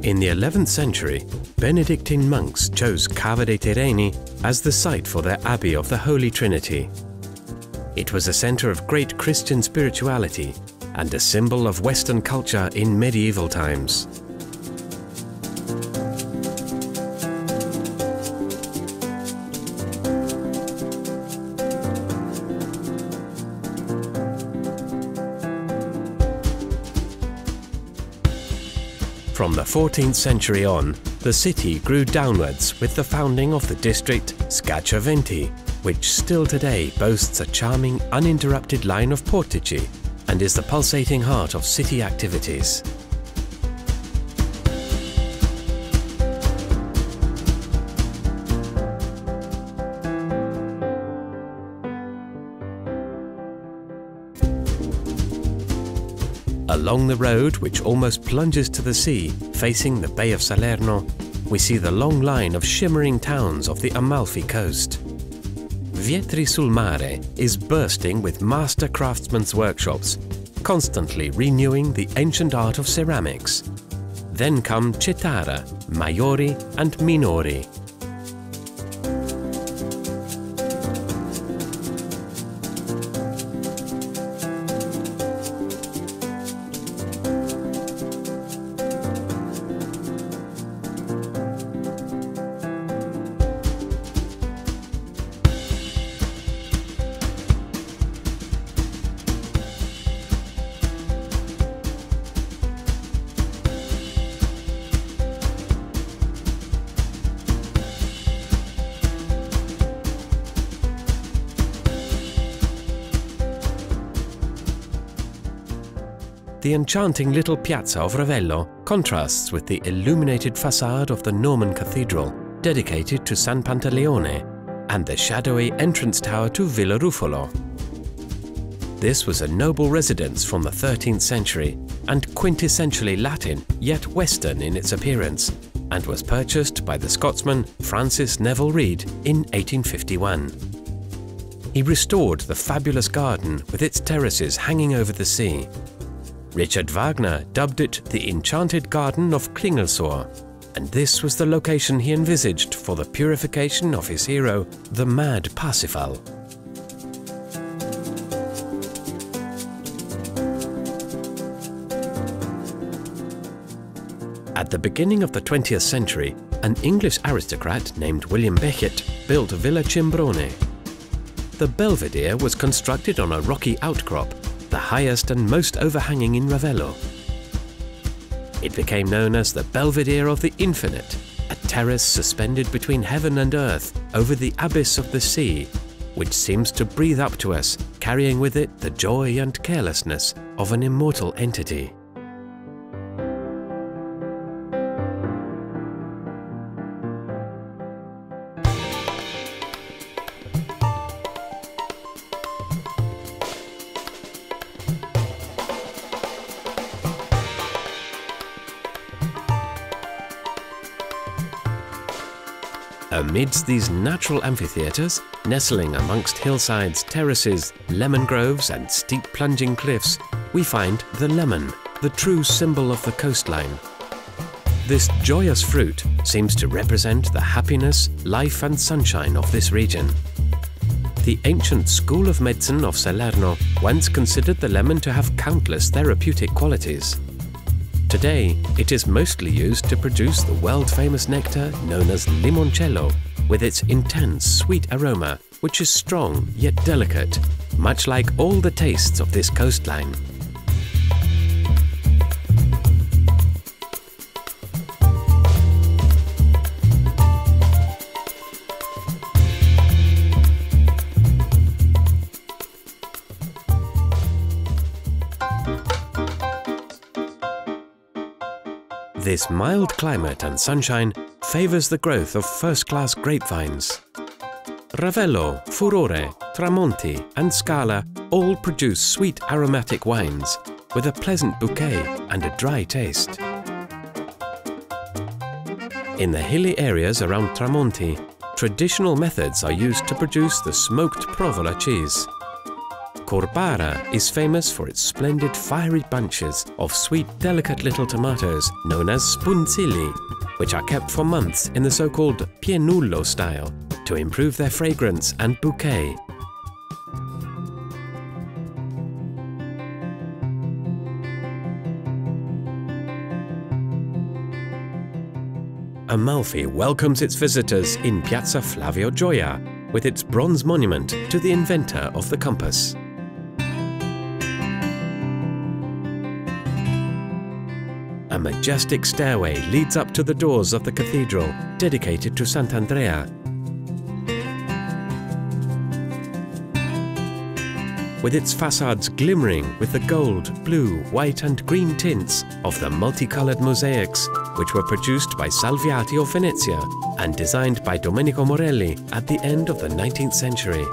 In the 11th century, Benedictine monks chose Cava dei Tirreni as the site for their Abbey of the Holy Trinity. It was a center of great Christian spirituality and a symbol of Western culture in medieval times. From the 14th century on, the city grew downwards with the founding of the district Scacciaventi, which still today boasts a charming, uninterrupted line of portici and is the pulsating heart of city activities. Along the road, which almost plunges to the sea, facing the Bay of Salerno, we see the long line of shimmering towns of the Amalfi coast. Vietri sul Mare is bursting with master craftsmen's workshops, constantly renewing the ancient art of ceramics. Then come Cetara, Maiori and Minori. The enchanting little piazza of Ravello contrasts with the illuminated facade of the Norman cathedral, dedicated to San Pantaleone, and the shadowy entrance tower to Villa Ruffolo. This was a noble residence from the 13th century and quintessentially Latin, yet Western in its appearance, and was purchased by the Scotsman Francis Neville Reid in 1851. He restored the fabulous garden with its terraces hanging over the sea. Richard Wagner dubbed it the Enchanted Garden of Klingelsor, and this was the location he envisaged for the purification of his hero, the Mad Parsifal. At the beginning of the 20th century, an English aristocrat named William Becket built Villa Cimbrone. The Belvedere was constructed on a rocky outcrop, the highest and most overhanging in Ravello. It became known as the Belvedere of the Infinite, a terrace suspended between heaven and earth over the abyss of the sea, which seems to breathe up to us, carrying with it the joy and carelessness of an immortal entity. Amidst these natural amphitheatres, nestling amongst hillsides, terraces, lemon groves and steep plunging cliffs, we find the lemon, the true symbol of the coastline. This joyous fruit seems to represent the happiness, life and sunshine of this region. The ancient School of Medicine of Salerno once considered the lemon to have countless therapeutic qualities. Today, it is mostly used to produce the world-famous nectar known as limoncello, with its intense sweet aroma, which is strong yet delicate, much like all the tastes of this coastline. This mild climate and sunshine favours the growth of first-class grapevines. Ravello, Furore, Tramonti and Scala all produce sweet aromatic wines with a pleasant bouquet and a dry taste. In the hilly areas around Tramonti, traditional methods are used to produce the smoked provola cheese. Corbara is famous for its splendid fiery bunches of sweet, delicate little tomatoes known as spunzilli, which are kept for months in the so-called pienullo style to improve their fragrance and bouquet. Amalfi welcomes its visitors in Piazza Flavio Gioia with its bronze monument to the inventor of the compass. A majestic stairway leads up to the doors of the cathedral, dedicated to Sant'Andrea. With its facades glimmering with the gold, blue, white and green tints of the multicolored mosaics, which were produced by Salviati of Venezia and designed by Domenico Morelli at the end of the 19th century.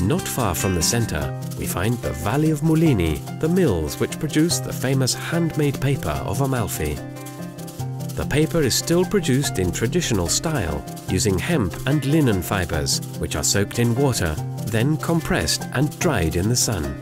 Not far from the centre, we find the Valley of Mulini, the mills which produce the famous handmade paper of Amalfi. The paper is still produced in traditional style, using hemp and linen fibres, which are soaked in water, then compressed and dried in the sun.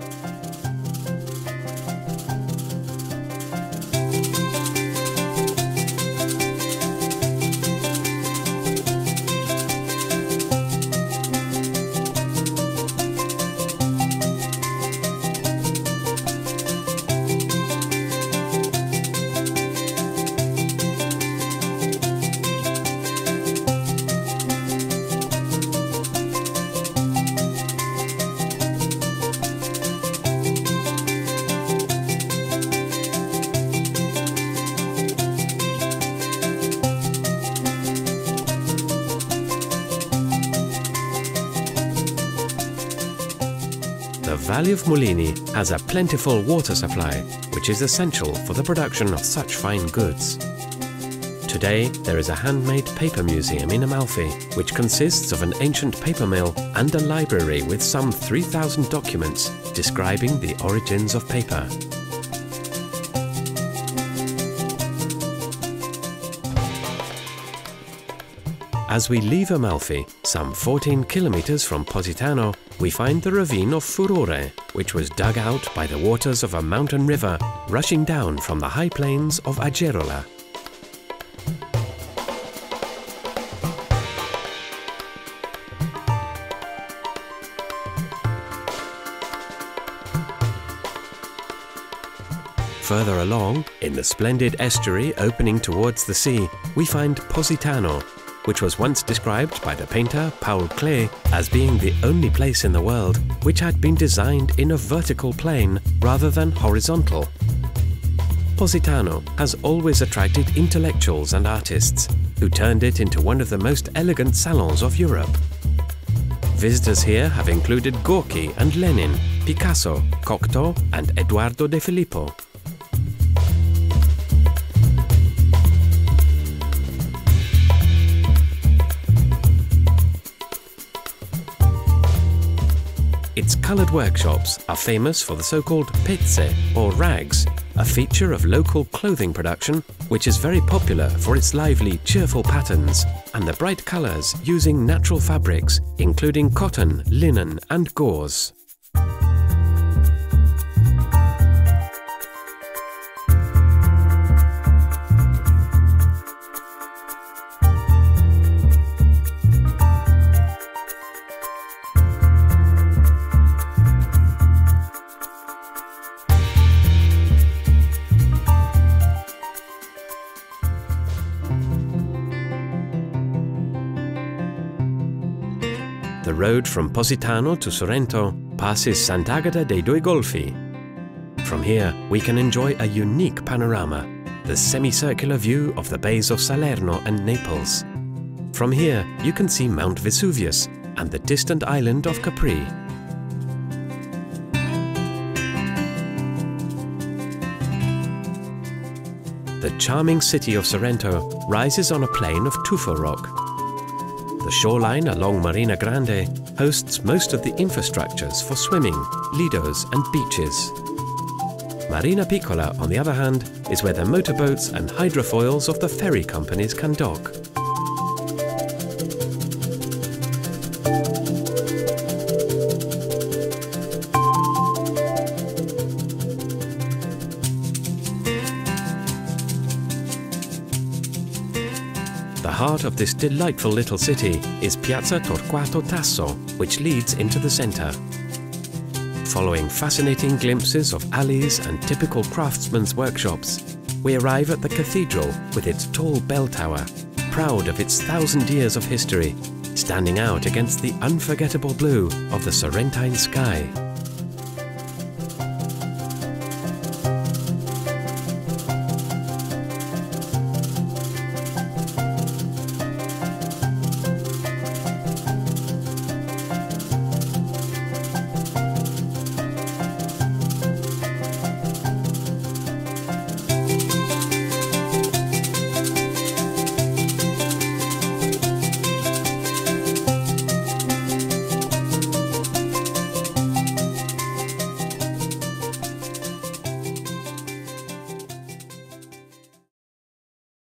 The Valley of Mulini has a plentiful water supply, which is essential for the production of such fine goods. Today, there is a handmade paper museum in Amalfi, which consists of an ancient paper mill and a library with some 3,000 documents describing the origins of paper. As we leave Amalfi, some 14 kilometers from Positano, we find the ravine of Furore, which was dug out by the waters of a mountain river rushing down from the high plains of Agerola. Further along, in the splendid estuary opening towards the sea, we find Positano, which was once described by the painter Paul Klee as being the only place in the world which had been designed in a vertical plane rather than horizontal. Positano has always attracted intellectuals and artists, who turned it into one of the most elegant salons of Europe. Visitors here have included Gorky and Lenin, Picasso, Cocteau and Eduardo de Filippo. Its coloured workshops are famous for the so-called pezze, or rags, a feature of local clothing production which is very popular for its lively, cheerful patterns and the bright colours using natural fabrics, including cotton, linen and gauze. The road from Positano to Sorrento passes Sant'Agata dei Due Golfi. From here, we can enjoy a unique panorama, the semicircular view of the bays of Salerno and Naples. From here, you can see Mount Vesuvius and the distant island of Capri. The charming city of Sorrento rises on a plain of tuffo rock. The shoreline along Marina Grande hosts most of the infrastructures for swimming, lidos and beaches. Marina Piccola, on the other hand, is where the motorboats and hydrofoils of the ferry companies can dock. The heart of this delightful little city is Piazza Torquato Tasso, which leads into the centre. Following fascinating glimpses of alleys and typical craftsmen's workshops, we arrive at the cathedral with its tall bell tower, proud of its 1,000 years of history, standing out against the unforgettable blue of the Sorrentine sky.